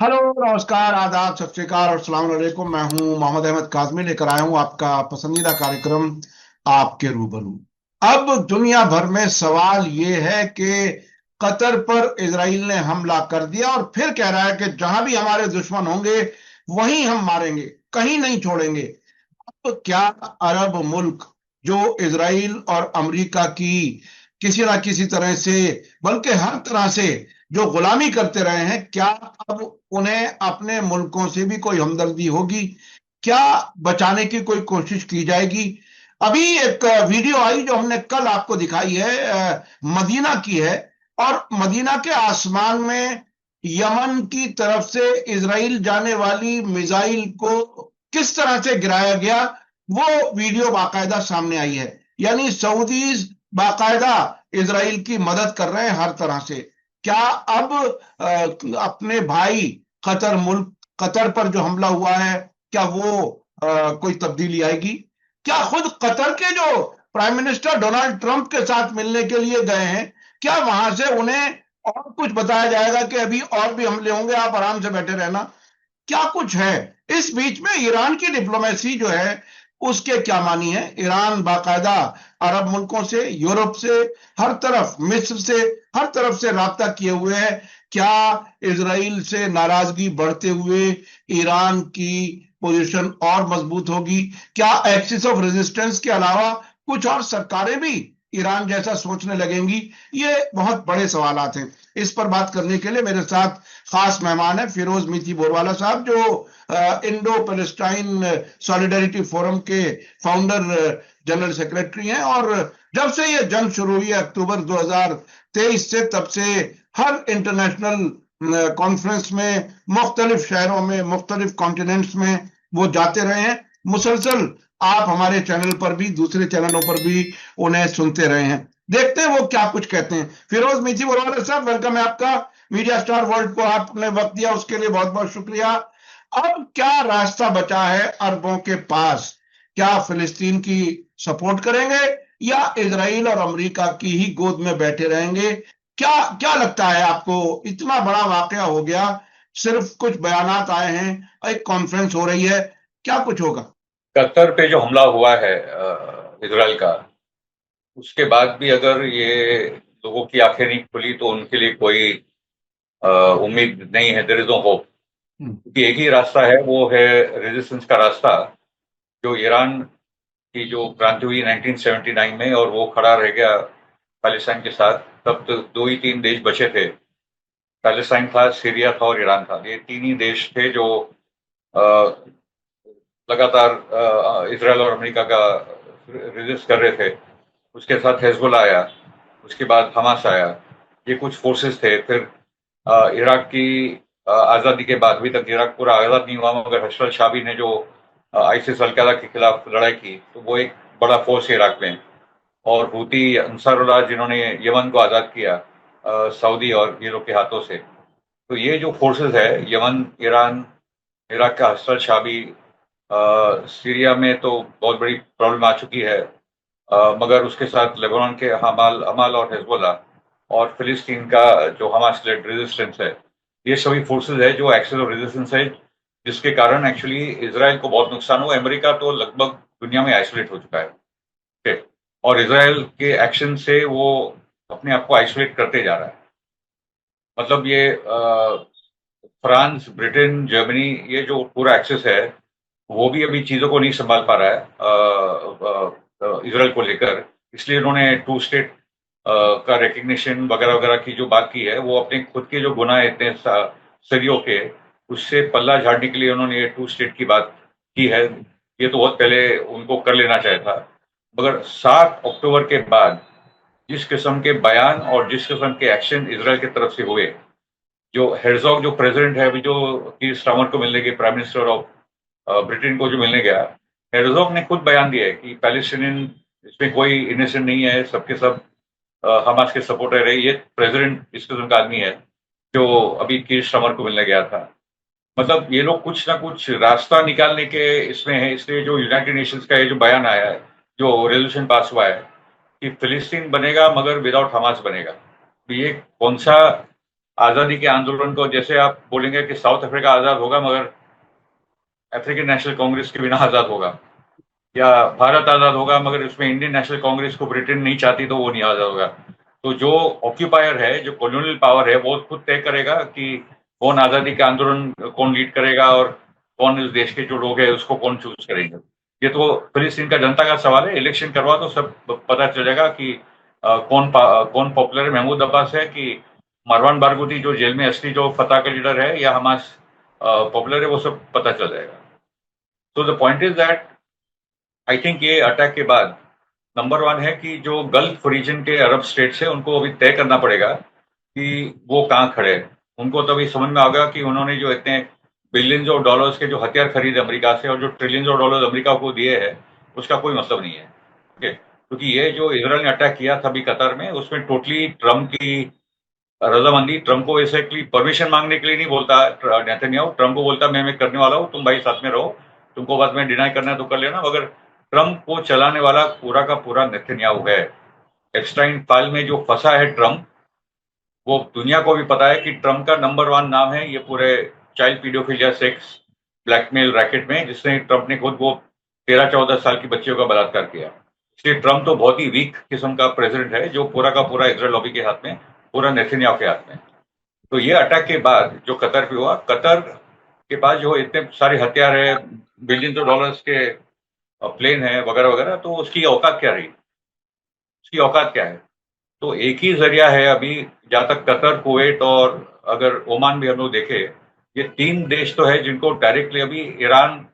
Hello, नमस्कार, आदाब, सत श्री अकाल और अस्सलाम वालेकुम। मैं हूं मोहम्मद अहमद काज़मी, लेकर आया हूं आपका पसंदीदा कार्यक्रम आपके रूबरू। अब दुनिया भर में सवाल ये है कि कतर पर इजराइल ने हमला कर दिया और फिर कह रहा है कि जहां भी हमारे दुश्मन होंगे वहीं हम मारेंगे, कहीं नहीं छोड़ेंगे। तो क्या अरब मुल्क जो इजराइल और अमेरिका की किसी ना किसी तरह से, बल्कि हर तरह से जो गुलामी करते रहे हैं, क्या अब उन्हें अपने मुल्कों से भी कोई हमदर्दी होगी? क्या बचाने की कोई कोशिश की जाएगी? अभी एक वीडियो आई जो हमने कल आपको दिखाई है, मदीना की है। और मदीना के आसमान में यमन की तरफ से इजराइल जाने वाली मिसाइल को किस तरह से गिराया गया, वो वीडियो बाकायदा सामने आई है। यानी सऊदीज बाकायदा इजराइल की मदद कर रहे हैं हर तरह से। क्या अब अपने भाई कतर मुल्क, कतर पर जो हमला हुआ है, क्या वो कोई तब्दीली आएगी? क्या खुद कतर के जो प्राइम मिनिस्टर डोनाल्ड ट्रंप के साथ मिलने के लिए गए हैं, क्या वहां से उन्हें और कुछ बताया जाएगा कि अभी और भी हमले होंगे, आप आराम से बैठे रहना? क्या कुछ है? इस बीच में ईरान की डिप्लोमेसी जो है, उसके क्या मानी है? ईरान बाकायदा अरब मुल्कों से, यूरोप से, हर तरफ, मिस्र से, हर तरफ से राब्ता किए हुए है। क्या इसराइल से नाराजगी बढ़ते हुए ईरान की पोजीशन और मजबूत होगी? क्या एक्सिस ऑफ रेजिस्टेंस के अलावा कुछ और सरकारें भी ईरान जैसा सोचने लगेंगी? ये बहुत बड़े सवालात हैं। इस पर बात करने के लिए मेरे साथ खास मेहमान है फिरोज मीठी बोरवाला साहब, जो इंडो पैलेस्टाइन सॉलिडरिटी फोरम के फाउंडर जनरल सेक्रेटरी हैं। और जब से ये जंग शुरू हुई है अक्टूबर 2023 से, तब से हर इंटरनेशनल कॉन्फ्रेंस में, मुख्तलिफ शहरों में, मुख्तलिफ कॉन्टिनेंट्स में वो जाते रहे हैं। मुसलसल आप हमारे चैनल पर भी, दूसरे चैनलों पर भी उन्हें सुनते रहे हैं। देखते हैं वो क्या कुछ कहते हैं। फिरोज मीठी बोरवाला साहब, वेलकम है आपका। मीडिया स्टार वर्ल्ड को आपने वक्त दिया, उसके लिए बहुत बहुत शुक्रिया। अब क्या रास्ता बचा है अरबों के पास? क्या फिलिस्तीन की सपोर्ट करेंगे या इजराइल और अमेरिका की ही गोद में बैठे रहेंगे? क्या क्या लगता है आपको? इतना बड़ा वाकया हो गया, सिर्फ कुछ बयानात आए हैं, एक कॉन्फ्रेंस हो रही है, क्या कुछ होगा? कतर पे जो हमला हुआ है इजराइल का, उसके बाद भी अगर ये लोगों की आंखें नहीं खुली तो उनके लिए कोई अ, उम्मीद नहीं है। There is no hope. हम्म। क्योंकि एक ही रास्ता है, वो है रेजिस्टेंस का रास्ता। जो ईरान की जो क्रांति हुई 1979 में और वो खड़ा रह गया पैलेस्टाइन के साथ, तब तो दो ही तीन देश बचे थे। पैलेस्टाइन था, सीरिया था और ईरान था। ये तीन ही देश थे जो अ, लगातार इसराइल और अमेरिका का रेजिस्ट कर रहे थे। उसके साथ हेजबुल्ला आया, उसके बाद हमास आया। ये कुछ फोर्सेस थे। फिर इराक की आज़ादी के बाद, अभी तक इराक पूरा आज़ाद नहीं हुआ, मगर हशरत शाबी ने जो आईसिस अल कायदा के खिलाफ लड़ाई की, तो वो एक बड़ा फोर्स है इराक में। और हूती अंसारुल्लाह जिन्होंने यमन को आज़ाद किया सऊदी और ये लोग के हाथों से। तो ये जो फोर्सेस है, यमन, ईरान, इराक का हशरत शाबी, सीरिया में तो बहुत बड़ी प्रॉब्लम आ चुकी है। मगर उसके साथ लेबनान के हमाल अमाल और हिजबुल्लाह, और फिलिस्तीन का जो हमास लेड रेजिस्टेंस है। ये सभी फोर्सेस है जो एक्सेस ऑफ रेजिस्टेंस है, जिसके कारण एक्चुअली इसराइल को बहुत नुकसान हुआ। अमेरिका तो लगभग दुनिया में आइसोलेट हो चुका है। ठीक है? और इसराइल के एक्शन से वो अपने आप को आइसोलेट करते जा रहा है। मतलब ये फ्रांस, ब्रिटेन, जर्मनी, ये जो पूरा एक्सेस है, वो भी अभी चीज़ों को नहीं सँभाल पा रहा है इज़राइल को लेकर। इसलिए उन्होंने टू स्टेट का रिकग्निशन वगैरह-वगैरह की जो बात की है, वो अपने खुद के जो गुनाह इतने सदियों के, उससे पल्ला झाड़ने के लिए उन्होंने ये टू स्टेट की बात की है। ये तो बहुत पहले उनको कर लेना चाहिए था। मगर 7 अक्टूबर के बाद जिस किस्म के बयान और जिस किस्म के एक्शन इज़राइल की तरफ से हुए, जो हेrzog जो प्रेसिडेंट है अभी, जो कीर स्टारमर को मिलने के, प्राइम मिनिस्टर ऑफ ब्रिटेन को जो मिलने गया, हेrzog ने खुद बयान दिया है कि पैलेस्टीनियन इसमें कोई इनोसेंट नहीं है, सबके सब हमास के सपोर्टर है। ये प्रेसिडेंट इस किस्म का आदमी है जो अभी कीर स्टारमर को मिलने गया था। मतलब ये लोग कुछ ना कुछ रास्ता निकालने के इसमें है। इसलिए जो यूनाइटेड नेशंस का ये जो बयान आया है, जो रेजोल्यूशन पास हुआ है कि फिलिस्तीन बनेगा मगर विदाउट हमास बनेगा, तो ये कौन सा आजादी के आंदोलन को, जैसे आप बोलेंगे कि साउथ अफ्रीका आजाद होगा मगर अफ्रीकन नेशनल कांग्रेस के बिना आजाद होगा, या भारत आजाद होगा मगर उसमें इंडियन नेशनल कांग्रेस को ब्रिटेन नहीं चाहती तो वो नहीं आजाद होगा। तो जो ऑक्यूपायर है, जो कॉलोनियल पावर है, वो खुद तय करेगा कि कौन आजादी के आंदोलन कौन लीड करेगा और कौन इस देश के जो लोग हैं उसको कौन चूज करेंगे। ये तो फिलिस्तीन का जनता का सवाल है। इलेक्शन करवा तो सब पता चलेगा कि कौन पॉपुलर है, महमूद अब्बास है कि मरवान बारगूती जो जेल में असली जो फतह का लीडर है, या हमास पॉपुलर है, वो सब पता चल जाएगा। तो the point is that I think ये अटैक के बाद नंबर वन है कि जो गल्फ रीजन के अरब स्टेट्स है उनको अभी तय करना पड़ेगा कि वो कहाँ खड़े हैं। उनको तो अभी समझ में आ गया कि उन्होंने जो इतने बिलियंस ऑफ डॉलर्स के जो हथियार खरीदे अमेरिका से और जो ट्रिलियंस ऑफ डॉलर्स अमेरिका को दिए हैं, उसका कोई मतलब नहीं है। ओके, क्योंकि ये जो इसराइल ने अटैक किया था अभी कतर में, उसमें टोटली ट्रम्प की रजामंदी, ट्रम्प को बेसिकली परमिशन मांगने के लिए नहीं बोलता नेतन्याहू, ट्रम्प को बोलता मैं करने वाला हूँ, तुम भाई साथ में रहो, तुमको बाद में डिनाई करना है तो कर लेना, मगर ट्रम्प को चलाने वाला पूरा का पूरा नेतन्याहू है। एप्स्टाइन फाइल में जो फंसा है ट्रम्प, वो दुनिया को भी पता है कि ट्रम्प का नंबर वन नाम है ये पूरे child paedophilia, sex, blackmail racket में, जिसने ट्रम्प ने खुद वो 13-14 साल की बच्चियों का बलात्कार किया। इसलिए ट्रम्प तो बहुत ही वीक किस्म का प्रेसिडेंट है, जो पूरा का पूरा इसराइल लॉबी के हाथ में, पूरा नेतन्याहू के हाथ में। तो ये अटैक के बाद जो कतर पे हुआ, कतर के पास जो इतने सारे हथियार है, बिलियंस ऑफ डॉलर्स के प्लेन है वगैरह वगैरह, तो उसकी औकात क्या रही, उसकी औकात क्या है? तो एक ही जरिया है अभी, जहां तक कतर, कुवैत और अगर ओमान भी हम लोग देखें, ये तीन देश तो है जिनको डायरेक्टली अभी ईरान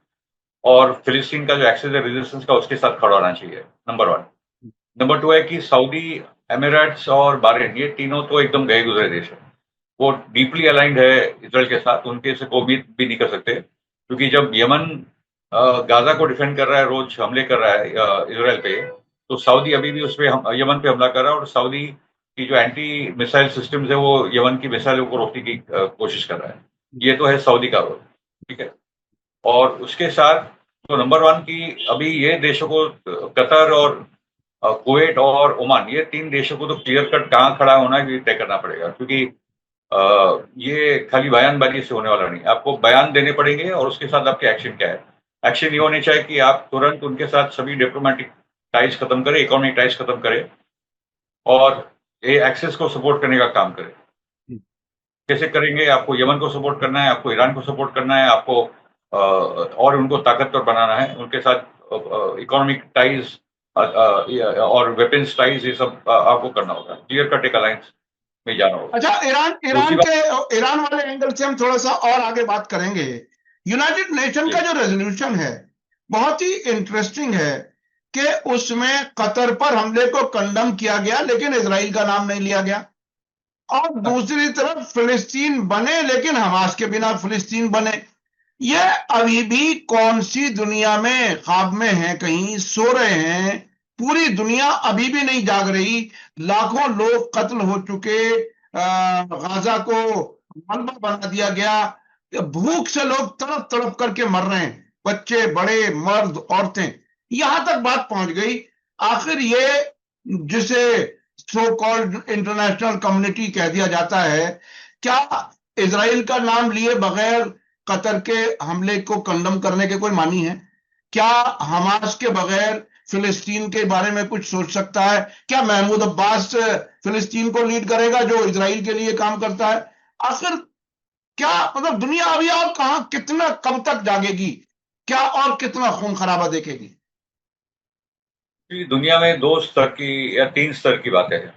और फिलिस्तीन का जो एक्सेस है रेजिस्टेंस का, उसके साथ खड़ा होना चाहिए, नंबर वन। नंबर टू है कि सऊदी, एमिरेट्स और bahrain, ये तीनों तो एकदम गए गुजरे देश है। वो डीपली अलाइंड है इसराइल के साथ, उनके से कोई उम्मीद भी नहीं कर सकते, क्योंकि जब यमन गाजा को डिफेंड कर रहा है, रोज हमले कर रहा है इसराइल पे, तो सऊदी अभी भी उस पे यमन पे हमला कर रहा है, और सऊदी की जो एंटी मिसाइल सिस्टम्स है वो यमन की मिसाइलों को रोकने की कोशिश कर रहा है। ये तो है सऊदी का रोल, ठीक है। और उसके साथ तो नंबर वन की अभी ये देशों को, कतर और कुवैत और ओमान, ये तीन देशों को तो क्लियर कट कहाँ खड़ा होना है ये तय करना पड़ेगा, क्योंकि ये खाली बयानबाजी से होने वाला नहीं। आपको बयान देने पड़ेंगे और उसके साथ आपके एक्शन क्या है। एक्शन ये होने चाहिए कि आप तुरंत उनके साथ सभी डिप्लोमेटिक टाइज खत्म करें, इकोनॉमिक टाइज खत्म करें, और ये एक्सेस को सपोर्ट करने का काम करें। कैसे करेंगे? आपको यमन को सपोर्ट करना है, आपको ईरान को सपोर्ट करना है, आपको और उनको ताकतवर बनाना है, उनके साथ इकोनॉमिक टाइज और वेपन्स टाइज, ये सब आपको करना होगा, क्लियर कट एक अलायंस में जाना होगा। अच्छा, ईरान ईरान दूसरी बात, के ईरान वाले एंगल से हम थोड़ा सा और आगे बात करेंगे। यूनाइटेड नेशन का जी, जो रेजोल्यूशन है बहुत ही इंटरेस्टिंग है कि उसमें कतर पर हमले को कंडम किया गया, लेकिन इजराइल का नाम नहीं लिया गया। और दूसरी तरफ फिलिस्तीन बने, लेकिन हमास के बिना फिलिस्तीन बने। ये अभी भी कौन सी दुनिया में ख्वाब में है, कहीं सो रहे हैं? पूरी दुनिया अभी भी नहीं जाग रही। लाखों लोग कत्ल हो चुके, गाजा को मलबा बना दिया गया, भूख से लोग तड़प तड़प करके मर रहे हैं, बच्चे, बड़े, मर्द, औरतें, यहां तक बात पहुंच गई। आखिर ये जिसे सो कॉल्ड इंटरनेशनल कम्युनिटी कह दिया जाता है, क्या इसराइल का नाम लिए बगैर कतर के हमले को कंडम करने के कोई मानी है? क्या हमास के बगैर फिलिस्तीन के बारे में कुछ सोच सकता है? क्या महमूद अब्बास फिलिस्तीन को लीड करेगा जो इसराइल के लिए काम करता है? आखिर क्या मतलब दुनिया अभी और कहां, कितना, कब तक जागेगी? क्या और कितना खून खराबा देखेगी? दुनिया में दो स्तर की या तीन स्तर की बातें हैं।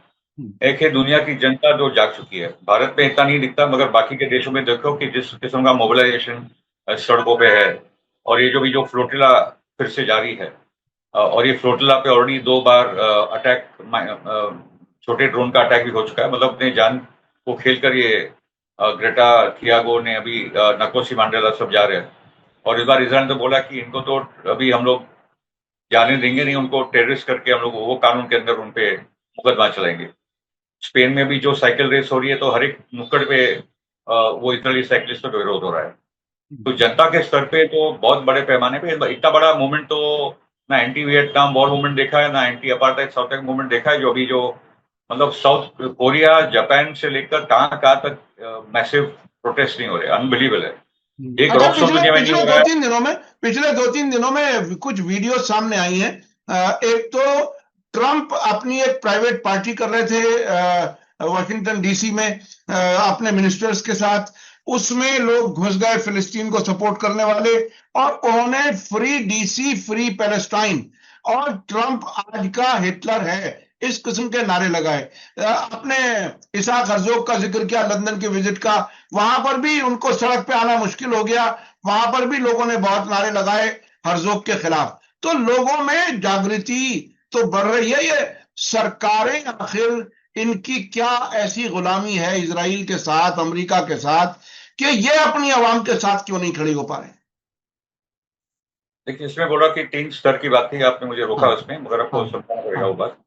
एक है दुनिया की जनता जो जाग चुकी है। भारत में इतना नहीं दिखता, मगर बाकी के देशों में देखो कि जिस किस्म का मोबिलाइजेशन सड़कों पे है, और ये जो फ्लोटिला फिर से जारी है, और ये फ्लोटिला पे ऑलरेडी 2 बार अटैक, छोटे ड्रोन का अटैक भी हो चुका है। मतलब अपने जान को खेलकर ये ग्रेटा थियागो ने अभी नकोसी मांडेला सब जा रहे हैं, और इस बार इसराइल ने तो बोला कि इनको तो अभी हम लोग जाने देंगे नहीं, उनको टेररिस्ट करके हम लोग वो कानून के अंदर उन पे मुकदमा चलाएंगे। स्पेन में भी जो साइकिल रेस हो रही है, तो हर एक नुक्कड़ पे वो इटली साइकिलिस्टों का विरोध हो रहा है। तो जनता के स्तर पे तो बहुत बड़े पैमाने पे इतना बड़ा मूवमेंट तो ना एंटी वियतनाम वॉर मूवमेंट देखा है, ना एंटी अपार्थाइड साउथ मूवमेंट देखा है, जो अभी जो मतलब साउथ कोरिया, जापान से लेकर कहाँ तक मैसिव प्रोटेस्ट नहीं हो रहे, अनबिलीवेबल है। एक अच्छा, रॉक शो दुनिया में नहीं हो रहा है। पिछले 2-3 दिनों में कुछ वीडियो सामने आई हैं। एक तो ट्रंप अपनी एक प्राइवेट पार्टी कर रहे थे वॉशिंगटन डीसी में अपने मिनिस्टर्स के साथ। उसमें लोग घुस गए फिलिस्तीन को सपोर्ट करने वाले, और उन्होंने फ्री डीसी, फ्री पैलेस्टाइन और ट्रंप आज का हिटलर है, इस किस्म के नारे लगाए। आपने इसाक हर्जोग का जिक्र किया, लंदन के विजिट का। वहां पर भी उनको सड़क पे आना मुश्किल हो गया, वहां पर भी लोगों ने बहुत नारे लगाए हर्जोग के खिलाफ। तो लोगों में जागृति तो बढ़ रही है। ये सरकारें आखिर इनकी क्या ऐसी गुलामी है इजराइल के साथ, अमेरिका के साथ, कि ये अपनी आवाम के साथ क्यों नहीं खड़ी हो पा रहे? देखिए, इसमें बोला कि 3 स्तर की बात थी, आपने मुझे रोका हाँ, उसमें, मगर आपको हाँ, समझाना पड़ेगा हाँ। वो बात।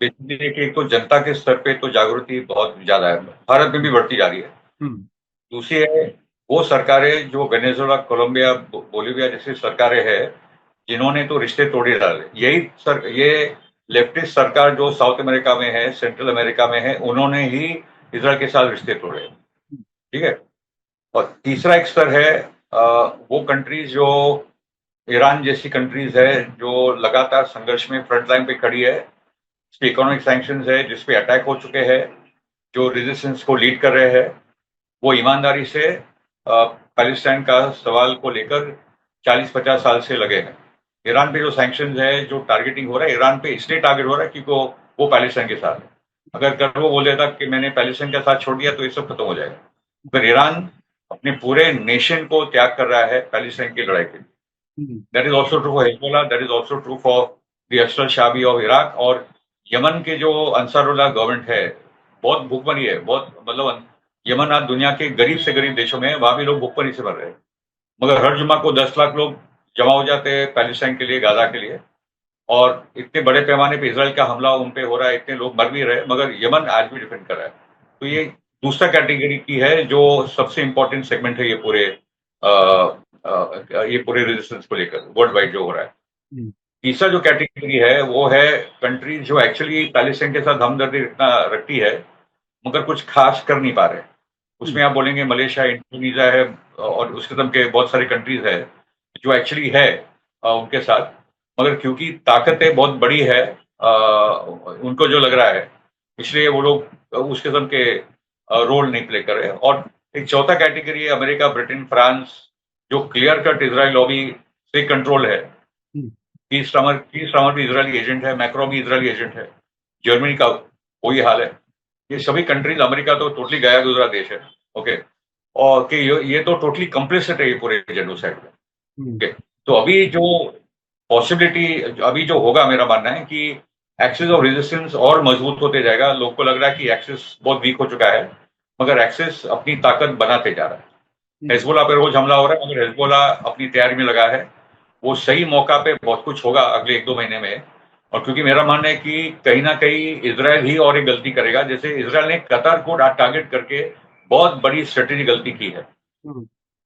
बेसिकली कि एक तो जनता के स्तर पे तो जागृति बहुत ज़्यादा है, भारत में भी बढ़ती जा रही है। हम्म। दूसरी है, वो सरकारें जो वेनेजुएला, कोलंबिया, बोलिविया जैसी सरकारें हैं, जिन्होंने तो रिश्ते तोड़े डाले। ये लेफ्टिस्ट सरकार जो साउथ अमेरिका में है, सेंट्रल अमेरिका में है, उन्होंने ही इजराइल के साथ रिश्ते तोड़े। ठीक है। और तीसरा एक स्तर है, वो कंट्रीज जो ईरान जैसी कंट्रीज है, जो लगातार संघर्ष में फ्रंट लाइन पे खड़ी है, जिसपे इकोनॉमिक सैंक्शंस है, जिसपे अटैक हो चुके हैं, जो रेजिस्टेंस को लीड कर रहे हैं, वो ईमानदारी से पैलेस्टाइन का सवाल को लेकर 40-50 साल से लगे हैं। ईरान पे जो सैंक्शंस है, जो टारगेटिंग हो रहा है, ईरान पे इसलिए टारगेट हो रहा है क्योंकि वो पैलेस्टाइन के साथ है। अगर वो बोल देता कि मैंने पैलेस्टाइन का साथ छोड़ दिया तो ये सब खत्म हो जाएगा। अगर ईरान अपने पूरे नेशन को त्याग कर रहा है पैलेस्टाइन की लड़ाई के लिए, that is also true for Hezbollah, that is also true for the Ashraf Shabi of Iraq. और यमन के जो अंसारुल्लाह गवर्नमेंट है, बहुत भूखमरी है, बहुत, मतलब यमन आज दुनिया के गरीब से गरीब देशों में है, वहां भी लोग भूखमरी से मर रहे हैं। मगर हर जुम्मा को 10 लाख लोग जमा हो जाते हैं पैलेस्टाइन के लिए, गाजा के लिए, और इतने बड़े पैमाने पे इसराइल का हमला उन पे हो रहा है, इतने लोग मर भी रहे, मगर यमन आज भी डिफेंड कर रहा है। तो ये दूसरा कैटेगरी की है, जो सबसे इंपॉर्टेंट सेगमेंट है ये पूरे रेजिस्टेंस को लेकर वर्ल्ड वाइड जो हो रहा है। तीसरा जो कैटेगरी है वो है कंट्रीज जो एक्चुअली पैलेस्टाइन के साथ हमदर्दी रखती है, मगर कुछ खास कर नहीं पा रहे। उसमें आप बोलेंगे मलेशिया, इंडोनेशिया है, और उस किस्म के बहुत सारे कंट्रीज है जो एक्चुअली है उनके साथ, मगर क्योंकि ताकतें बहुत बड़ी है, उनको जो लग रहा है, इसलिए वो लोग उस किस्म के रोल नहीं प्ले कर रहे। और एक चौथा कैटेगरी है अमेरिका, ब्रिटेन, फ्रांस, जो क्लियर कट इजराइल लॉबी से कंट्रोल है। की स्टामर भी इजरायली एजेंट है, मैक्रो भी इजरायली एजेंट है, जर्मनी का वही हाल है। ये सभी कंट्रीज, अमेरिका तो टोटली गया गुजरा देश है, ओके, और कि ये तो टोटली कंप्लिसिट है ये पूरे जेनोसाइड में। ओके, तो अभी जो पॉसिबिलिटी अभी जो होगा, मेरा मानना है कि एक्सिस ऑफ रेजिस्टेंस और मजबूत होते जाएगा। लोग को लग रहा है कि एक्सिस बहुत वीक हो चुका है, मगर एक्सिस अपनी ताकत बनाते जा रहा है। हिजबुल्लाह पे रोज हमला हो रहा है, मगर हिजबुल्लाह अपनी तैयारी में लगा है, वो सही मौका पे बहुत कुछ होगा अगले 1-2 महीने में। और क्योंकि मेरा मानना है कि कहीं ना कहीं इजराइल ही और एक गलती करेगा, जैसे इजराइल ने कतर को टारगेट करके बहुत बड़ी स्ट्रेटेजी गलती की है,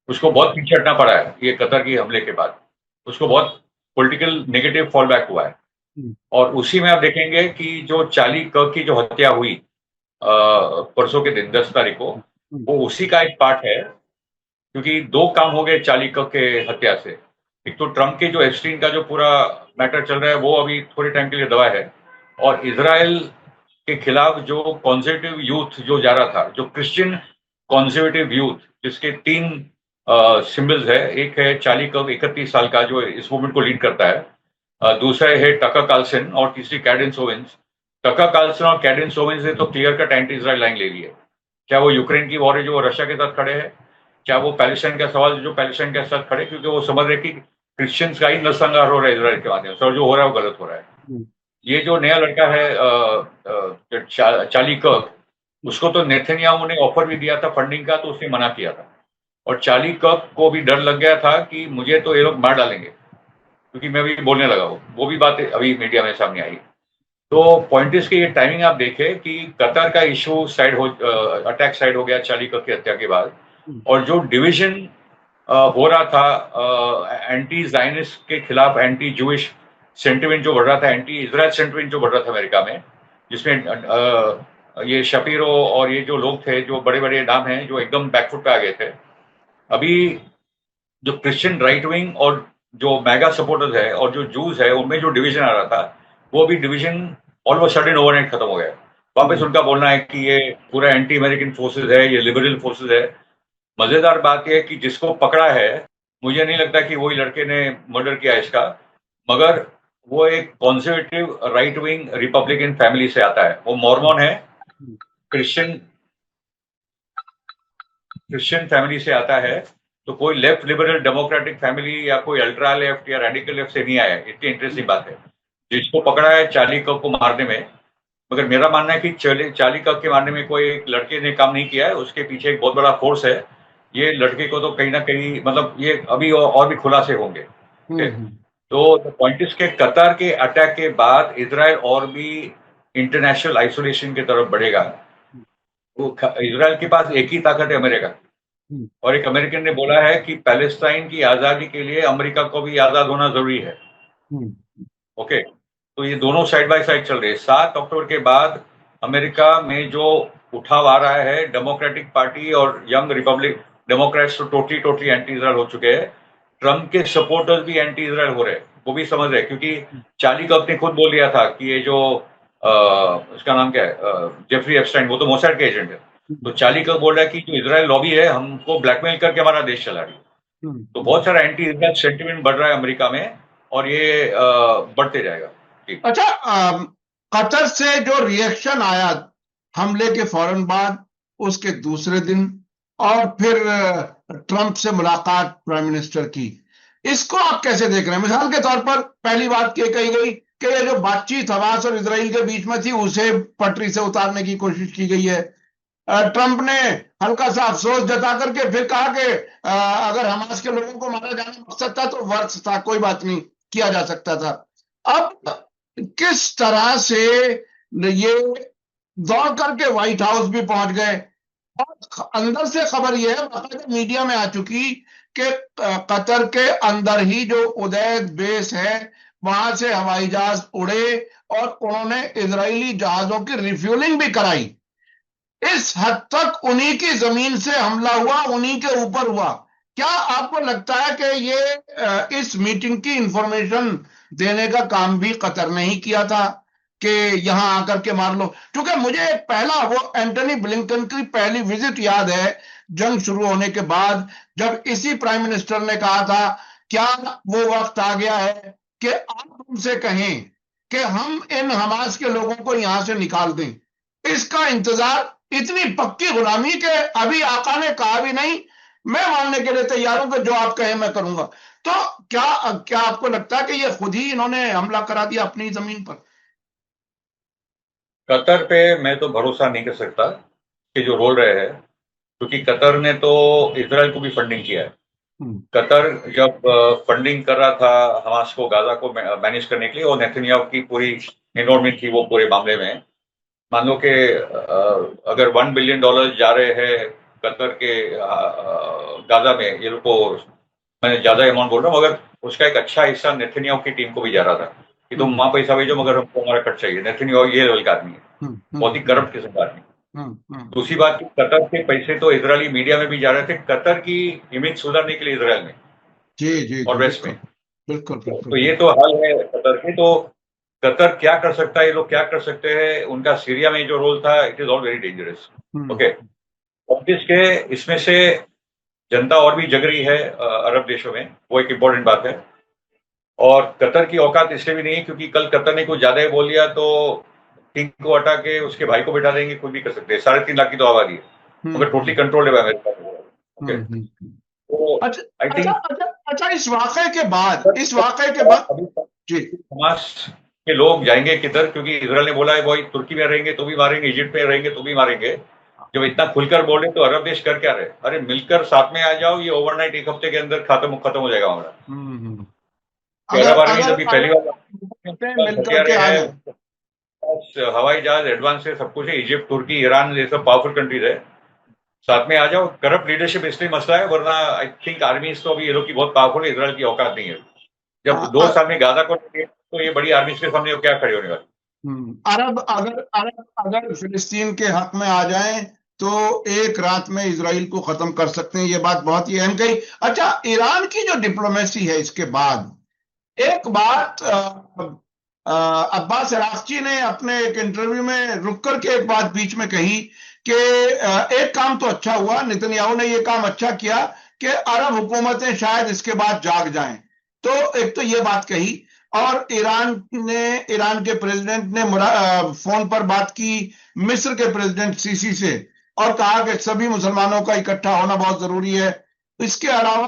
उसको बहुत पीछे हटना पड़ा है ये कतर के हमले के बाद, उसको बहुत पॉलिटिकल नेगेटिव फॉल बैक हुआ है। और उसी में आप देखेंगे कि जो चार्ली कर्क की जो हत्या हुई परसों के दिन 10 तारीख को, वो उसी का एक पार्ट है। क्योंकि 2 काम हो गए चार्ली कर्क के हत्या से। एक तो ट्रंप के जो एप्स्टीन का जो पूरा मैटर चल रहा है, वो अभी थोड़े टाइम के लिए दबा है, और इजराइल के खिलाफ जो कॉन्जर्वेटिव यूथ जो जा रहा था, जो क्रिश्चियन कॉन्जर्वेटिव यूथ, जिसके 3 सिंबल्स है। एक है चार्ली कर्क, 31 साल का, जो इस मूवमेंट को लीड करता है। दूसरा है टकर कार्लसन, और तीसरी कैडेंस ओवेंस। टकर कार्लसन और कैडेंस ओवेंस ने तो clear cut anti Israel line ले ली है। क्या वो यूक्रेन की वॉर है जो वो रशिया के साथ खड़े हैं, क्या वो पैलेस्टाइन का सवाल जो पैलेस्टाइन के साथ खड़े, क्योंकि वो समझ रहे कि क्रिश्चियंस का ही नरसंहार हो रहा है इजराइल के माध्यम से, और जो हो रहा है वो गलत हो रहा है। ये जो नया लड़का है चार्ली कर्क, उसको तो नेथन्याहू ने ऑफर भी दिया था फंडिंग का, तो उसने मना किया था। और चार्ली कर्क को भी डर लग गया था कि मुझे तो ये लोग मार डालेंगे, क्योंकि मैं भी बोलने लगा हूँ, वो भी बात अभी मीडिया में सामने आई। तो पॉइंट इस की ये टाइमिंग आप देखें कि कतर का इशू अटैक साइड हो गया चार्ली कर्क की हत्या के बाद, और जो डिवीजन हो रहा था एंटी जायनिस्ट के खिलाफ, एंटी जूइश सेंटिमेंट जो बढ़ रहा था, एंटी इजराइल सेंटिमेंट जो बढ़ रहा था अमेरिका में, जिसमें ये शपीरो और ये जो लोग थे, जो बड़े बड़े नाम हैं, जो एकदम बैकफुट पे आ गए थे। अभी जो क्रिश्चियन राइट विंग और जो मैगा सपोर्टर्स है और जो जूस है, उनमें जो डिवीजन आ रहा था, वो भी division all of sudden overnight खत्म हो गया। वापस हम्म, उनका बोलना है कि ये पूरा एंटी अमेरिकन फोर्सेज है, ये लिबरल फोर्सेज है। मजेदार बात यह है कि जिसको पकड़ा है, मुझे नहीं लगता कि वही लड़के ने मर्डर किया इसका, मगर वो एक conservative right wing Republican family से आता है। वो मॉर्मन है, हम्म, क्रिश्चियन क्रिश्चियन फैमिली से आता है। तो कोई लेफ्ट लिबरल डेमोक्रेटिक फैमिली या कोई अल्ट्रा लेफ्ट या रेडिकल लेफ्ट से नहीं आया है। इतनी इंटरेस्टिंग बात है। जिसको पकड़ा है चार्ली कर्क को मारने में, मगर मेरा मानना है कि चार्ली कर्क के मारने में कोई एक लड़के ने काम नहीं किया है, उसके पीछे एक बहुत बड़ा फोर्स है। ये लड़के को तो कहीं ना कहीं, मतलब ये अभी और भी खुलासे होंगे। हम्म, ओके, तो पॉइंट इज के कतर के अटैक के बाद इसराइल और भी इंटरनेशनल आइसोलेशन की तरफ बढ़ेगा। वो इसराइल के पास एक ही ताकत है, अमेरिका। हम्म, और एक अमेरिकन ने बोला है कि पैलेस्टाइन की आजादी के लिए अमेरिका को भी आजाद होना जरूरी है। हम्म, ओके, तो ये दोनों साइड बाय साइड चल रहे हैं। 7 अक्टूबर के बाद अमेरिका में जो उठाव आ रहा है, डेमोक्रेटिक पार्टी और यंग रिपब्लिक डेमोक्रेट्स तो टोटली टोटली एंटी इसराइल हो चुके हैं। ट्रम्प के सपोर्टर्स भी एंटी इसराइल हो रहे हैं, वो भी समझ रहे हैं, क्योंकि चार्ली कप ने खुद बोल दिया था कि ये जो उसका नाम क्या है, जेफरी एप्स्टाइन, वो तो मोसाड के एजेंट है। तो चार्ली कप बोल रहा है कि जो इसराइल लॉबी है, हमको ब्लैकमेल करके हमारा देश चला रही है। तो हम्म। बहुत सारा एंटी इसराइल सेंटिमेंट बढ़ रहा है अमेरिका में, और ये बढ़ते जाएगा। जी। अच्छा, कतर से जो रिएक्शन आया हमले के फौरन बाद, उसके दूसरे दिन, और फिर ट्रंप से मुलाकात प्राइम मिनिस्टर की, इसको आप कैसे देख रहे हैं? मिसाल के तौर पर पहली बात ये कही गई कि ये जो बातचीत हमास और इसराइल के बीच में थी, उसे पटरी से उतारने की कोशिश की गई है। ट्रंप ने हल्का सा अफसोस जता करके फिर कहा कि अगर हमास के लोगों को मारा जाना मकसद था तो वर्थ था, कोई बात नहीं, किया जा सकता था। अब किस तरह से ये दौड़ करके व्हाइट हाउस भी पहुंच गए, और अंदर से खबर यह है, बाकायदा मीडिया में आ चुकी, कि कतर के अंदर ही जो उदैद बेस है, वहां से हवाई जहाज उड़े और उन्होंने इजरायली जहाजों की रिफ्यूलिंग भी कराई। इस हद तक उन्हीं की जमीन से हमला हुआ, उन्हीं के ऊपर हुआ। क्या आपको लगता है कि ये इस मीटिंग की इंफॉर्मेशन देने का काम भी कतर ने ही किया था, कि यहां आकर के मार लो? क्योंकि मुझे पहला वो एंटनी ब्लिंकन की पहली विजिट याद है, जंग शुरू होने के बाद, जब इसी प्राइम मिनिस्टर ने कहा था, क्या वो वक्त आ गया है कि आप हमसे कहें कि हम इन हमास के लोगों को यहां से निकाल दें? इसका इंतजार, इतनी पक्की गुलामी के अभी आका ने कहा भी नहीं, मैं मानने के लिए तैयार हूं कि जो आप कहें मैं करूंगा। तो क्या क्या आपको लगता है कि ये खुद ही इन्होंने हमला करा दिया अपनी जमीन पर? कतर पे मैं तो भरोसा नहीं कर सकता कि जो रोल रहे हैं, क्योंकि कतर ने तो इसराइल को भी फंडिंग किया है। हम्म, कतर जब फंडिंग कर रहा था हमास को, गाजा को मैनेज करने के लिए, और नेतन्याहू की पूरी इन्वॉल्वमेंट थी वो पूरे मामले में। मान लो कि अगर $1 बिलियन जा रहे हैं कतर के गाजा में, ये लोग को, मैं ज्यादा अमाउंट बोल रहा हूँ, मगर उसका एक अच्छा हिस्सा नेतन्याहू की टीम को भी जा रहा था कि तुम हम्म, वहां पैसा भेजो, मगर हमको हमारा कट चाहिए। नेतन्याहू ये लेवल का आदमी है, हम्म, बहुत ही हम्म, करप्ट किस्म का आदमी। हम्म। दूसरी बात कि कतर के पैसे तो इजरायली मीडिया में भी जा रहे थे, कतर की इमेज सुधारने के लिए इसराइल में जी, जी, और जी, वेस्ट में। बिल्कुल, बिल्कुल, बिल्कुल, तो ये बिल्कुल। तो हाल है कतर की। तो कतर क्या कर सकता है, ये लोग क्या कर सकते हैं, उनका सीरिया में जो रोल था, it is all very dangerous. Hmm, okay, obvious के इसमें से जनता और भी जग रही है अरब देशों में, वो एक इंपॉर्टेंट बात है। और कतर की औकात इसलिए भी नहीं है क्योंकि कल कतर ने कुछ ज्यादा ही बोल दिया तो किंग को हटा के उसके भाई को बिठा देंगे, कुछ भी कर सकते हैं। 3.5 लाख की तो आबादी है, हम्म, मगर टोटली कंट्रोल है अमेरिका। ओके, हम्म, तो अच्छा, आई अच्छा, थिंक अच्छा, अच्छा, इस वाक़े के बाद अभी जी। हमास के लोग जाएंगे किधर, क्योंकि इसराइल ने बोला है भाई तुर्की में रहेंगे तो भी मारेंगे, इजिप्ट में रहेंगे तो भी मारेंगे। जब इतना खुलकर बोले तो अरब देश कर क्या रहे? अरे मिलकर साथ में आ जाओ, ये ओवरनाइट एक हफ्ते के अंदर खत्म हो जाएगा हमारा। हम्म। कि अगर अरब आर्मीज अगर अभी पहली अगर से बार मिल हथियारे करके आ हैं, जाए। हवाई जहाज एडवांस है, सब कुछ है। इजिप्ट, तुर्की, ईरान, ये सब पावरफुल कंट्रीज है। साथ में आ जाओ। करप्ट लीडरशिप इसलिए मसला है, वरना आई थिंक आर्मीज तो अभी ये लोग की बहुत पावरफुल है, इसराइल की औकात नहीं है। जब हाँ, 2 साल में गाजा को तो ये बड़ी आर्मीज के सामने क्या खड़े होने वाली? अरब फिलिस्तीन के हक में आ जाएं तो एक रात में इसराइल को खत्म कर सकते हैं, ये बात बहुत ही अहम कही। अच्छा, ईरान की जो डिप्लोमेसी है इसके बाद एक बात अब्बास अरागची ने अपने एक इंटरव्यू में रुक करके एक बात बीच में कही कि एक काम तो अच्छा हुआ, नेतन्याहू ने ये काम अच्छा किया कि अरब हुकूमतें शायद इसके बाद जाग जाएं। तो एक तो ये बात कही, और ईरान के प्रेसिडेंट ने फोन पर बात की मिस्र के प्रेसिडेंट सीसी से, और कहा कि सभी मुसलमानों का इकट्ठा होना बहुत जरूरी है। इसके अलावा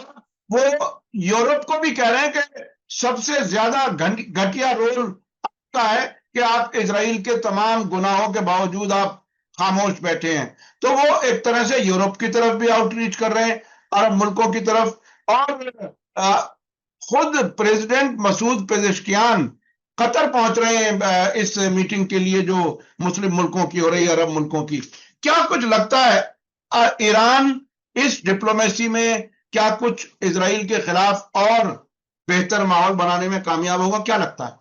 वो यूरोप को भी कह रहे हैं कि सबसे ज्यादा घटिया रोल आपका है कि आप इसराइल के तमाम गुनाहों के बावजूद आप खामोश बैठे हैं। तो वो एक तरह से यूरोप की तरफ भी आउटरीच कर रहे हैं, अरब मुल्कों की तरफ। और खुद प्रेसिडेंट मसूद पेजेश्कियान कतर पहुंच रहे हैं इस मीटिंग के लिए जो मुस्लिम मुल्कों की हो रही है, अरब मुल्कों की। क्या कुछ लगता है ईरान इस डिप्लोमेसी में क्या कुछ इसराइल के खिलाफ और बेहतर माहौल बनाने में कामयाब होगा, क्या लगता है?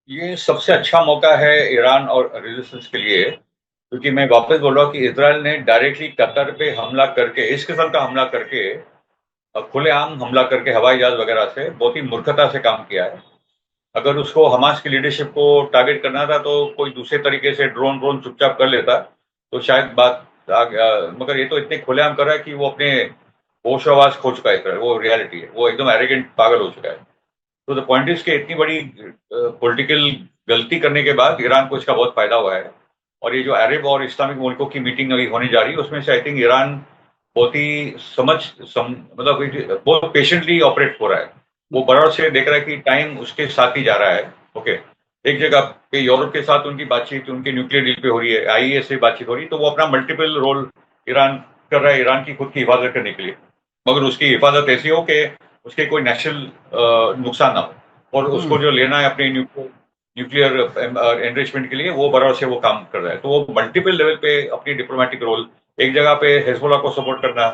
ये सबसे अच्छा मौका है ईरान और रेजिस्टेंस के लिए, क्योंकि मैं वापस बोल रहा हूँ कि इसराइल ने डायरेक्टली कतर पे हमला करके, इस किस्म का हमला करके, खुलेआम हमला करके हवाई जहाज वगैरह से बहुत ही मूर्खता से काम किया है। अगर उसको हमास की लीडरशिप को टारगेट करना था तो कोई दूसरे तरीके से ड्रोन ड्रोन चुपचाप कर लेता तो शायद बात मगर ये तो इतने खुलेआम कर रहा है कि वो अपने होश आवाज खो चुका है। वो रियलिटी है, वो एकदम एरोगेंट पागल हो चुका है। तो द पॉइंट इज के इतनी बड़ी पॉलिटिकल गलती करने के बाद ईरान को इसका बहुत फायदा हुआ है। और ये जो अरब और इस्लामिक मुल्कों की मीटिंग अभी होने जा रही है उसमें से आई थिंक ईरान बहुत ही मतलब बहुत पेशेंटली ऑपरेट हो रहा है। वो बराबर से देख रहा है कि टाइम उसके साथ ही जा रहा है। ओके, एक जगह पे यूरोप के साथ उनकी बातचीत, उनके न्यूक्लियर डील पे हो रही है, आईईए से बातचीत हो रही है, तो वो अपना मल्टीपल रोल ईरान कर रहा है ईरान की खुद की हिफाजत करने के लिए। मगर उसकी हिफाजत ऐसी हो कि उसके कोई नेशनल नुकसान ना हो, और उसको जो लेना है अपने न्यूक्लियर एनरिचमेंट के लिए, वो बराबर से वो काम कर रहा है। तो वो मल्टीपल लेवल पे अपनी डिप्लोमेटिक रोल, एक जगह पे हिजबुल्लाह को सपोर्ट करना।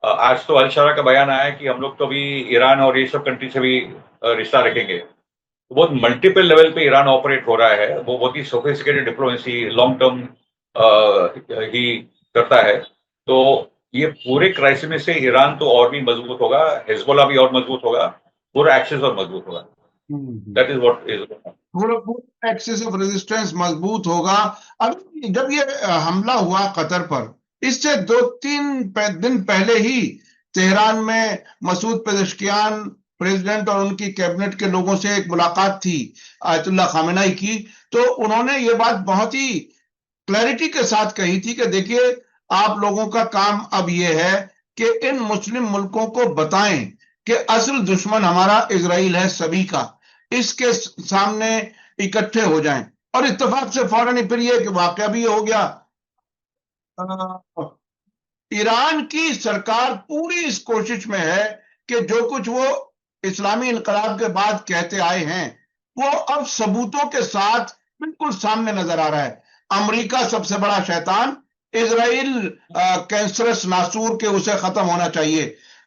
आज तो अल शरा का बयान आया है कि हम लोग तो अभी ईरान और ये सब कंट्री से भी रिश्ता रखेंगे। तो बहुत मल्टीपल लेवल पे ईरान ऑपरेट हो रहा है। वो बहुत ही सोफिस्टिकेटेड डिप्लोमेसी लॉन्ग टर्म ही करता है। तो ये पूरे क्राइसिस में से ईरान तो और भी मजबूत होगा, हिजबुल्लाह भी और मजबूत होगा, पूरा एक्सेस और मजबूत होगा। दैट इज व्हाट इज पूरा एक्सिस ऑफ रेजिस्टेंस मजबूत होगा। अब जब ये हमला हुआ कतर पर, इससे 2-3 दिन पहले ही तेहरान में मसूद पेजेश्कियान प्रेसिडेंट और उनकी कैबिनेट के लोगों से एक मुलाकात थी आयतुल्लाह खामेनेई की। तो उन्होंने ये बात बहुत ही क्लैरिटी के साथ कही थी कि देखिए, आप लोगों का काम अब यह है कि इन मुस्लिम मुल्कों को बताएं कि असल दुश्मन हमारा इजराइल है सभी का, इसके सामने इकट्ठे हो जाएं। और इत्तेफाक से फौरन ही फिर ये कि वाकया भी हो गया। ईरान की सरकार पूरी इस कोशिश में है कि जो कुछ वो इस्लामी इनकलाब के बाद कहते आए हैं वो अब सबूतों के साथ बिल्कुल सामने नजर आ रहा है। अमेरिका सबसे बड़ा शैतान, इजराइल कैंसरस नासूर के, उसे खत्म होना चाहिए।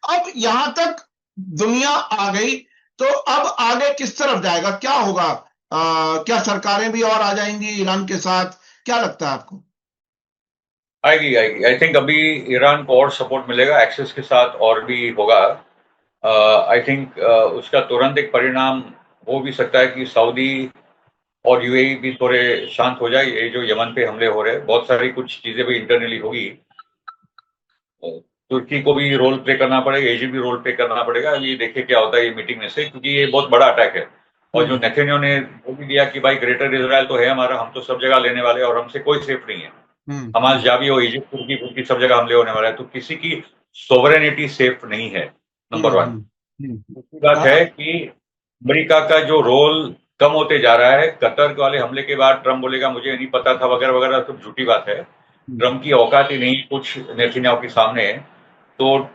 अब यहां तक दुनिया आ गई, तो अब आगे किस तरफ जाएगा, क्या होगा? क्या सरकारें भी और आ जाएंगी ईरान के साथ, क्या लगता है आपको? आएगी आएगी। आई थिंक अभी ईरान को और सपोर्ट मिलेगा, एक्सेस के साथ और भी होगा। आई थिंक उसका तुरंत एक परिणाम हो भी सकता है कि सऊदी और यूएई भी थोड़े शांत हो जाए। ये जो यमन पे हमले हो रहे हैं, बहुत सारी कुछ चीजें भी इंटरनली होगी। तुर्की को भी रोल प्ले करना पड़ेगा, इजिप्ट भी रोल प्ले करना पड़ेगा। ये देखिए क्या होता है ये मीटिंग में से, क्योंकि ये बहुत बड़ा अटैक है। और जो नेतन्याहू ने वो भी दिया कि भाई ग्रेटर इजराइल तो है हमारा, हम तो सब जगह लेने वाले हैं और हमसे कोई सेफ नहीं है। हमास जहाँ भी हो, इजिप्ट, तुर्की, तुर्की सब जगह हमले होने वाला है, तो किसी की सोवरेनिटी सेफ नहीं है। Number one. दूसरी बात है कि अमेरिका का जो रोल कम होते जा रहा है। कतर वाले हमले के बाद ट्रम्प बोलेगा मुझे नहीं पता था वगैरह वगैरह, सब झूठी बात है। ट्रम्प की औकात ही नहीं कुछ नेतन्याहू के सामने। तो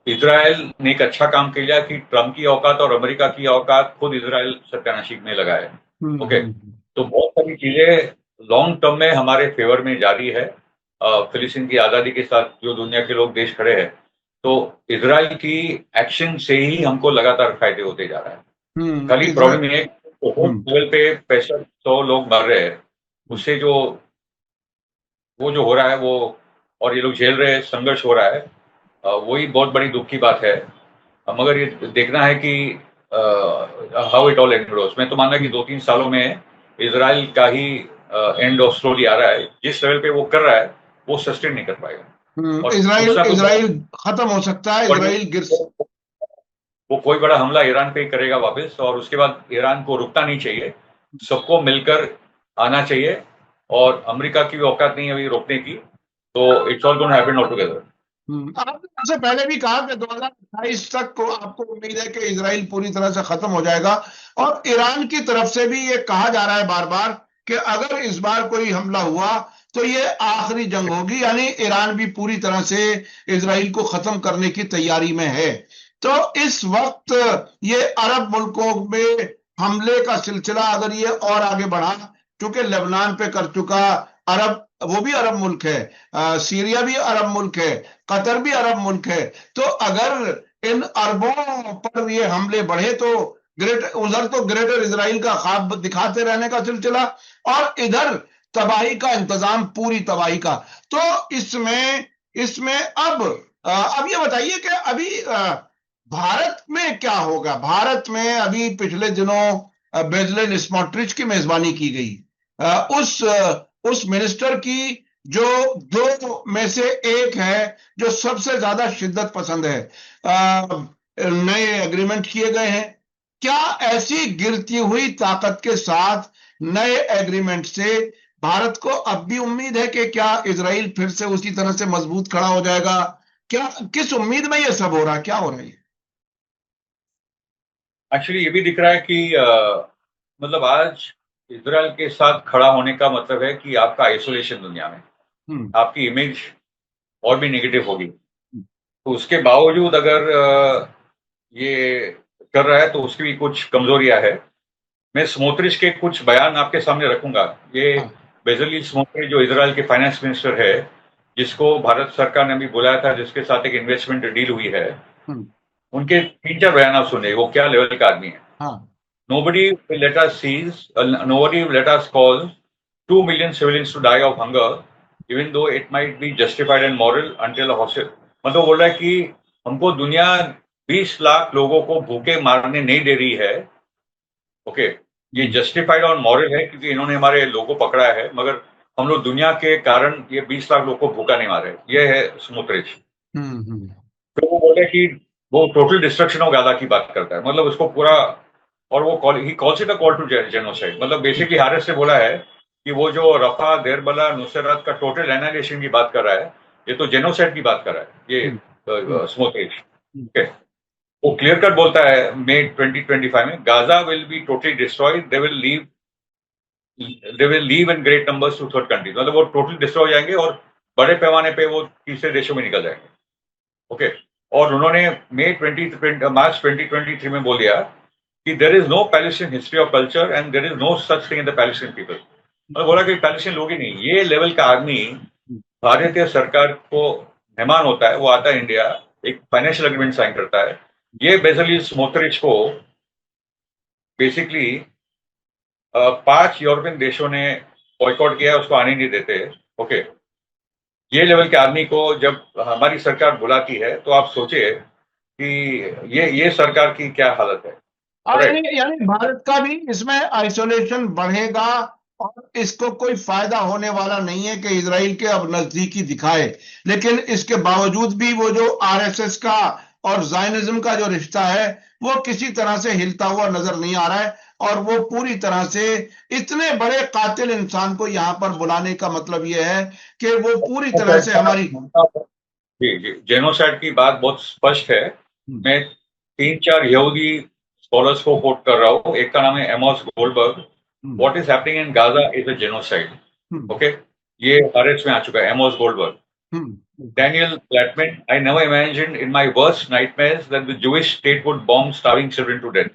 इजराइल ने एक अच्छा काम किया कि ट्रम्प की औकात और अमेरिका की औकात खुद इजराइल सत्यानाशी में लगा है। ओके, तो बहुत सारी चीजें लॉन्ग टर्म में हमारे फेवर में जारी है। फिलिस्तीन की आजादी के साथ जो दुनिया के लोग देश खड़े हैं, तो इजराइल की एक्शन से ही हमको लगातार फायदे होते जा रहा है। खाली प्रॉब्लम ये होम लेवल पे 65-100 लोग मर रहे हैं, हम्म, उससे जो वो जो हो रहा है वो, और ये लोग झेल रहे हैं, संघर्ष हो रहा है, वही बहुत बड़ी दुख की बात है। मगर ये देखना है कि हाउ इट ऑल एंड। मैं तो मानना है कि हम्म, 2-3 सालों में इसराइल का ही एंड ऑफ स्टोरी आ रहा है। जिस लेवल पे वो कर रहा है वो सस्टेन नहीं कर पाएगा, और इजराइल दूसरा तो इजराइल खत्म हो सकता है, बड़ी इजराइल गिर। वो कोई बड़ा हमला ईरान पे ही करेगा वापस, और उसके बाद ईरान को रुकना नहीं चाहिए, सबको मिलकर आना चाहिए, और अमेरिका की भी औकात नहीं है अभी रोकने की, तो it's all gonna happen all together. आपने सबसे पहले भी कहा कि 2028 तक को आपको उम्मीद है कि इजराइल पूरी तरह से खत्म हो जाएगा, और ईरान की तरफ से भी ये कहा जा रहा है बार बार कि अगर इस बार कोई हमला हुआ तो ये आखिरी जंग होगी, यानी ईरान भी पूरी तरह से इजराइल को खत्म करने की तैयारी में है। तो इस वक्त ये अरब मुल्कों में हमले का सिलसिला अगर ये और आगे बढ़ा, क्योंकि लेबनान पे कर चुका, अरब वो भी अरब मुल्क है, सीरिया भी अरब मुल्क है, कतर भी अरब मुल्क है। तो अगर इन अरबों पर ये हमले बढ़े तो उधर तो ग्रेटर इसराइल का ख्वाब दिखाते रहने का सिलसिला, और इधर तबाही का इंतजाम, पूरी तबाही का। तो इसमें इसमें अब ये बताइए कि अभी भारत में क्या होगा। भारत में अभी पिछले दिनों बेजलेन स्मोट्रिच की मेजबानी की गई, उस मिनिस्टर की जो दो में से एक है जो सबसे ज्यादा शिद्दत पसंद है। नए एग्रीमेंट किए गए हैं। क्या ऐसी गिरती हुई ताकत के साथ नए एग्रीमेंट से भारत को अब भी उम्मीद है कि क्या इजराइल फिर से उसी तरह से मजबूत खड़ा हो जाएगा? क्या, किस उम्मीद में ये सब हो रहा है, क्या हो रहा है? एक्चुअली ये भी दिख रहा है कि मतलब आज इजराइल के साथ खड़ा होने का मतलब है कि आपका आइसोलेशन दुनिया में, हम्म, आपकी इमेज और भी नेगेटिव होगी। तो उसके बावजूद अगर ये कर रहा है तो उसकी भी कुछ कमजोरियां है। मैं स्मोत्रिच के कुछ बयान आपके सामने रखूंगा। ये हाँ, बेजली स्मोत्रिच जो इजराइल के फाइनेंस मिनिस्टर है, जिसको भारत सरकार ने भी बुलाया था, जिसके साथ एक इन्वेस्टमेंट डील हुई है, हम्म, उनके 3-4 बयान आप सुनिए, वो क्या लेवल का आदमी है। हाँ, Nobody will let us seize, nobody will let us cause 2 million civilians to die of hunger, even though it might be justified and moral until a hostile। मतलब बोल रहा है कि हमको दुनिया 20 लाख लोगों को भूखे मारने नहीं दे रही है। ओके, ये हम्म, जस्टिफाइड और मॉरल है क्योंकि इन्होंने हमारे लोगों को पकड़ा है, मगर हम लोग दुनिया के कारण ये 20 लाख लोगों को भूखा नहीं मारे। ये है स्मोत्रिच। हम्म, हम्म, तो वो बोले कि वो टोटल डिस्ट्रक्शन ऑफ गाजा की बात करता है, मतलब उसको पूरा, और वो call he calls it a call to genocide. मतलब बेसिकली हारिस ने बोला है कि वो जो रफा, देरबला, नुसैरत का टोटल एनालिसिस की बात कर रहा है, ये तो जेनोसाइड की बात कर रहा है हम्म, हम्म, ये स्मोकेज। हम्म, ओके, वो क्लियर कट बोलता है मई 2025 में, Gaza will be totally destroyed, they will leave in great numbers to third countries. मतलब वो टोटली डिस्ट्रॉय हो जाएंगे और बड़े पैमाने पे वो तीसरे देशों में निकल जाएंगे। ओके, और उन्होंने मार्च 2023 में बोल दिया कि there is no Palestine history of culture and there is no such thing in the Palestine people. मतलब बोला कि पैलेस्टीन लोग ही नहीं, ये लेवल का आदमी भारतीय सरकार को मेहमान होता है, वो आता है इंडिया, एक फाइनेंशियल एग्रीमेंट साइन करता है। ये बेसिकली स्मोत्रिच को बेसिकली 5 यूरोपियन देशों ने बॉयकॉट किया, उसको आने नहीं देते। ओके, ये लेवल के आदमी को जब हमारी सरकार बुलाती है तो आप सोचिए कि ये सरकार की क्या हालत है। यानी राइट। यानी भारत का भी इसमें आइसोलेशन बढ़ेगा, और इसको कोई फायदा होने वाला नहीं है कि इजराइल के अब नजदीकी दिखाए। लेकिन इसके बावजूद भी वो जो आरएसएस का और जायनिज्म का जो रिश्ता है वो किसी तरह से हिलता हुआ नजर नहीं आ रहा है, और वो पूरी तरह से इतने बड़े कातिल इंसान को यहां पर बुलाने का मतलब ये है कि वो पूरी तरह से हमारी। जी जी, जेनोसाइड की बात बहुत स्पष्ट है। हम्म, मैं 3-4 यहूदी स्कॉलर्स को कोट कर रहा हूँ। एक का नाम है Amos Goldberg. Hmm, what is happening in Gaza is a genocide. Hmm, okay, ये हरेस में आ चुका है, एमोस गोल्डबर्ग। बिल्कुल। Daniel Blattman, I never imagined in my worst nightmares that the Jewish state would bomb starving children to death।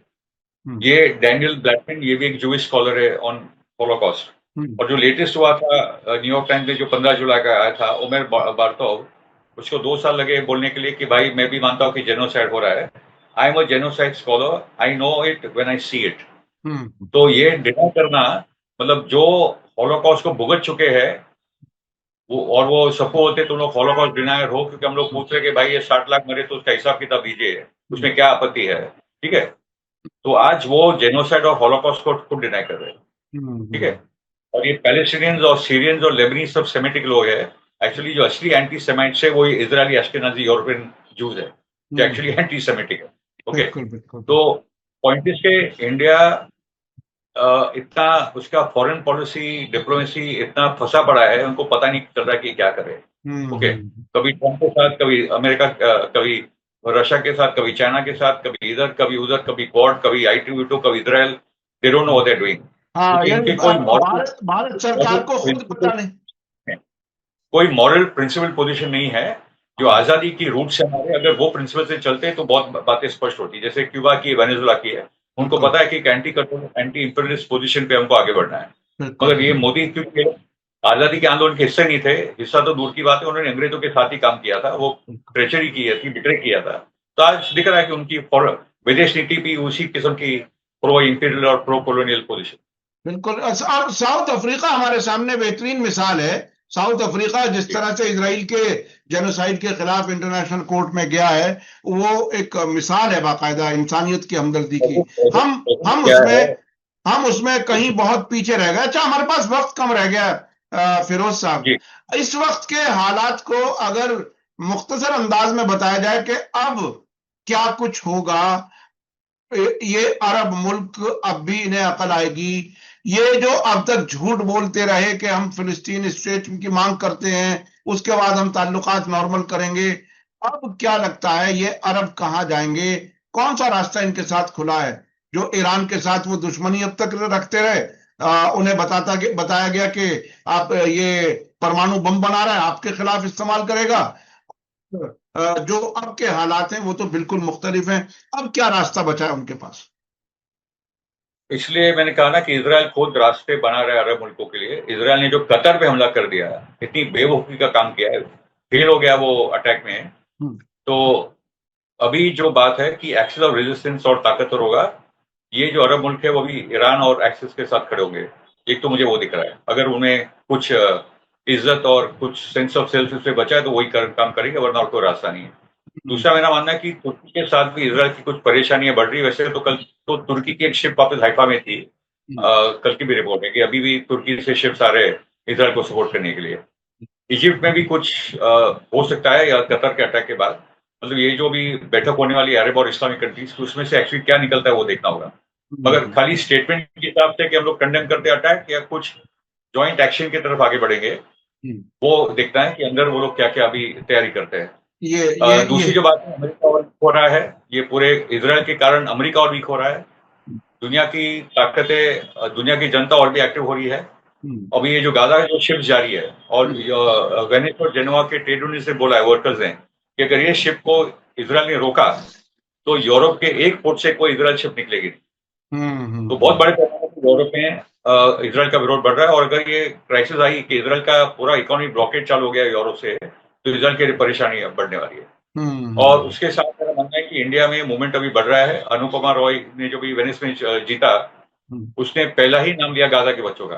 हम्म, ये Daniel Blackman, ये भी एक जूइश स्कॉलर है ऑन होलोकॉस्ट। हम्म, और जो लेटेस्ट हुआ था न्यूयॉर्क टाइम्स में, जो 15 जुलाई का आया था, उमेर बार्तोव, उसको 2 साल लगे बोलने के लिए कि भाई मैं भी मानता हूँ कि जेनोसाइड हो रहा है। I am a genocide scholar, I know it when I see it. तो ये डिनाई करना, मतलब जो हॉलोकॉस्ट को भुगत चुके हैं वो सबको बोलते तुम लोग हॉलोकॉस्ट डिनायर हो, क्योंकि हम लोग पूछ रहे कि भाई ये 60 लाख मरे तो उसका हिसाब किताब दीजिए, उसमें क्या आपत्ति है, ठीक है। तो आज वो जेनोसाइड और हॉलोकॉस्ट को खुद डिनाई कर रहे हैं, ठीक है। और ये पैलेस्टीनियंस और सीरियंस और लेबनीज सब सेमेटिक लोग हैं। एक्चुअली जो असली एंटी सेमाइट्स है वो इजरायली अश्केनाजी यूरोपियन जूज है, जो एक्चुअली एंटी सेमेटिक है। ओके, बिल्कुल बिल्कुल। तो पॉइंट इज के इंडिया इतना उसका फॉरेन पॉलिसी डिप्लोमेसी इतना फंसा पड़ा है, उनको पता नहीं चल रहा कि क्या करे। ओके, कभी ट्रंप के साथ, कभी अमेरिका, कभी रशिया के साथ, कभी चाइना के साथ, कभी इधर कभी उधर, कभी क्वाड, कभी आई2V2, कभी Israel. They don't know what they are doing, हाँ, क्योंकि यानी इनके कोई मॉरल भारत सरकार को खुद पता नहीं। कोई मॉरल प्रिंसिपल पोजीशन नहीं है। जो आजादी की रूट से हमारे, अगर वो प्रिंसिपल से चलते तो बहुत बातें स्पष्ट होती, जैसे क्यूबा की, वेनेजुला की है। उनको पता है कि anti control, anti imperialist position पे हमको आगे बढ़ना है। मगर ये मोदी, क्योंकि आजादी के आंदोलन के हिस्से नहीं थे, हिस्सा तो दूर की बात है, उन्होंने अंग्रेजों के साथ ही काम किया था, वो ट्रेचरी की थी, बिट्रे किया था। तो आज दिख रहा है कि उनकी विदेश नीति भी उसी किस्म की प्रो इंपीरियल और प्रो कॉलोनियल पोजिशन। बिल्कुल। और साउथ अफ्रीका हमारे सामने बेहतरीन मिसाल है। साउथ अफ्रीका जिस तरह से इसराइल के जेनोसाइड के खिलाफ इंटरनेशनल कोर्ट में गया है, वो एक मिसाल है बाकायदा इंसानियत की हमदर्दी की। हम हम उसमें हम उसमें कहीं बहुत पीछे रह गए। अच्छा, हमारे पास वक्त कम रह गया फिरोज साहब, इस वक्त के हालात को अगर मुख्तसर अंदाज में बताया जाए कि अब क्या कुछ होगा, ये अरब मुल्क अब भी इन्हें अकल आएगी, ये जो अब तक झूठ बोलते रहे कि हम फिलिस्तीन स्टेट की मांग करते हैं, उसके बाद हम ताल्लुकात नॉर्मल करेंगे, अब क्या लगता है ये अरब कहां जाएंगे? कौन सा रास्ता इनके साथ खुला है? जो ईरान के साथ वो दुश्मनी अब तक रखते रहे, उन्हें बताया गया कि आप ये परमाणु बम बना रहे हैं, आपके खिलाफ इस्तेमाल करेगा। जो अब के हालात हैं वो तो बिल्कुल मुख्तलिफ हैं। अब क्या रास्ता बचा है उनके पास? इसलिए मैंने कहा ना कि इसराइल खुद रास्ते बना रहा है अरब मुल्कों के लिए। इसराइल ने जो कतर पे हमला कर दिया, इतनी बेवकूफी का काम किया है, फेल हो गया वो अटैक में। तो अभी जो बात है कि एक्सिस ऑफ रेजिस्टेंस और ताकतवर होगा, ये जो अरब मुल्क है वो भी ईरान और एक्सिस के साथ खड़े होंगे। एक तो मुझे वो दिख रहा है, अगर उन्हें कुछ इज्जत और कुछ सेंस ऑफ सेल्फ से बचा है तो वही काम करेंगे, वरना और कोई रास्ता नहीं है। दूसरा मेरा मानना है कि तुर्की के साथ भी इसराइल की कुछ परेशानियां बढ़ रही है। वैसे तो कल तो तुर्की की एक शिप वापस हाइफा में थी। कल की भी रिपोर्ट है कि अभी भी तुर्की से शिप्स आ रहे हैं इसराइल को सपोर्ट करने के लिए। इजिप्ट में भी कुछ हो सकता है, या कतर के अटैक के बाद, मतलब ये जो भी बैठक होने वाली है अरब और इस्लामिक कंट्रीज की, उसमें से एक्चुअली क्या निकलता है वो देखना होगा। मगर खाली स्टेटमेंट के हिसाब से कि हम लोग कंडेम करते अटैक या कुछ ज्वाइंट एक्शन की तरफ आगे बढ़ेंगे, वो देखना है कि अंदर वो लोग क्या क्या अभी तैयारी करते हैं। दूसरी जो बात है, अमेरिका और वीक हो रहा है, ये पूरे इसराइल के कारण अमेरिका और वीक हो रहा है। दुनिया की ताकतें, दुनिया की जनता और भी एक्टिव हो रही है। अभी ये जो गाजा जो शिप जारी है, और वेनिस और जेनोवा के ट्रेड यूनियन से बोला है वर्कर्स ने कि अगर ये शिप को इसराइल ने रोका तो यूरोप के एक पोर्ट से कोई इसराइल शिप निकलेगी नहीं। तो बहुत बड़े पैमाने पर यूरोप में इसराइल का विरोध बढ़ रहा है। और अगर ये क्राइसिस आई कि इसराइल का पूरा इकोनॉमिक ब्लॉकेट चालू हो गया यूरोप से, तो इसराइल की परेशानी अब बढ़ने वाली है। और उसके साथ मेरा मानना है कि इंडिया में मूवमेंट अभी बढ़ रहा है। अनुपमा रॉय ने जो भी वेनिस में जीता, उसने पहला ही नाम लिया गाजा के बच्चों का।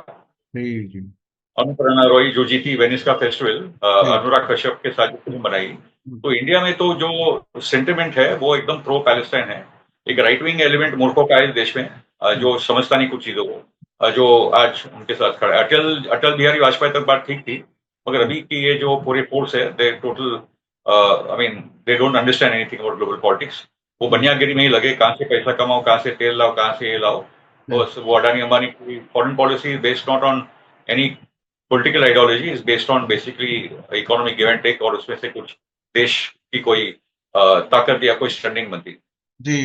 अनुप्रेरणा रॉय जो जीती वेनिस का फेस्टिवल, अनुराग कश्यप के साथ जो फिल्म बनाई। तो इंडिया में तो जो सेंटिमेंट है वो एकदम प्रो पैलेस्टाइन है। एक राइट विंग एलिमेंट मूर्खों का है देश में, जो समझता नहीं कुछ चीजों को, जो आज उनके साथ खड़ा है। अटल बिहारी वाजपेयी तक बात ठीक थी, मगर अभी की ये जो पूरे फोर्स है, they total I mean they don't understand anything about global politics. वो बनियागिरी में ही लगे, कहाँ से पैसा कमाओ, कहाँ से तेल लाओ, कहाँ से ये लाओ। वो अडानी अंबानी की foreign policy based not on any political ideology, is based on basically economic give and take, और उसमें से कुछ देश की कोई ताकत या कोई स्टैंडिंग बनती।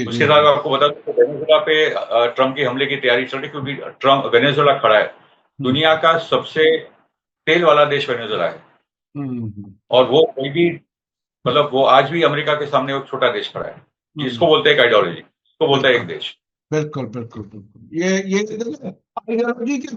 उसके साथ आपको बता दूं वेनेजुएला पे ट्रंप के हमले की तैयारी चल रही, क्योंकि ट्रंप वेनेजुएला खड़ा है, दुनिया का सबसे तेल वाला देश वेनेजुएला है। और वो कोई भी, मतलब वो आज भी अमेरिका के सामने एक छोटा देश खड़ा है, जिसको बोलते हैं एक आइडियोलॉजी, इसको बोलता है एक देश। बिल्कुल बिल्कुल बिल्कुल। ये आइडियोलॉजी के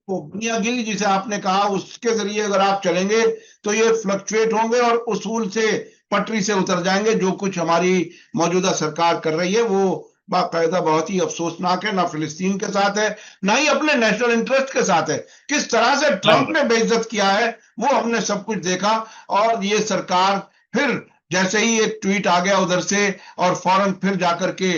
बुनियादी जिसे आपने कहा, उसके जरिए अगर आप चलेंगे तो ये फ्लक्चुएट होंगे और उसूल से पटरी से उतर जाएंगे। जो कुछ हमारी मौजूदा सरकार कर रही है वो बाकायदा बहुत ही अफसोसनाक है, ना फिलिस्तीन के साथ है ना ही अपने नेशनल इंटरेस्ट के साथ है। किस तरह से ट्रंप ने बेइज्जत किया है वो हमने सब कुछ देखा। और ये सरकार फिर जैसे ही एक ट्वीट आ गया उधर से और फौरन फिर जाकर के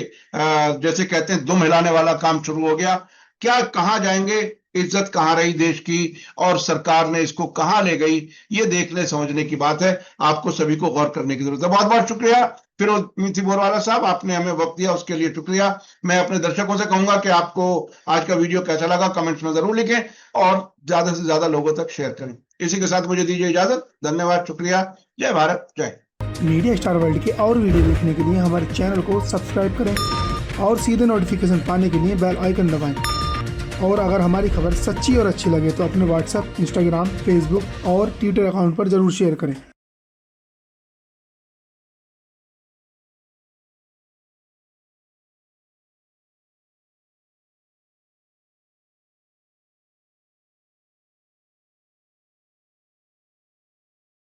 जैसे कहते हैं दुम हिलाने वाला काम शुरू हो गया। क्या कहां जाएंगे, इज्जत कहां रही देश की और सरकार ने इसको कहां ले गई, ये देखने समझने की बात है। आपको सभी को गौर करने की जरूरत है। बहुत बहुत शुक्रिया फिरोज मीठी बोरवाला साहब, आपने हमें वक्त दिया उसके लिए शुक्रिया। मैं अपने दर्शकों से कहूंगा कि आपको आज का वीडियो कैसा लगा कमेंट्स में जरूर लिखें और ज्यादा से ज्यादा लोगों तक शेयर करें। इसी के साथ मुझे दीजिए इजाजत। धन्यवाद, शुक्रिया। जय भारत, जय। मीडिया स्टार वर्ल्ड के और वीडियो देखने के लिए हमारे चैनल को सब्सक्राइब करें और सीधे नोटिफिकेशन पाने के लिए बेल आइकन दबाएं। और अगर हमारी खबर सच्ची और अच्छी लगे तो अपने व्हाट्सएप, इंस्टाग्राम, फेसबुक और ट्विटर अकाउंट पर जरूर शेयर करें।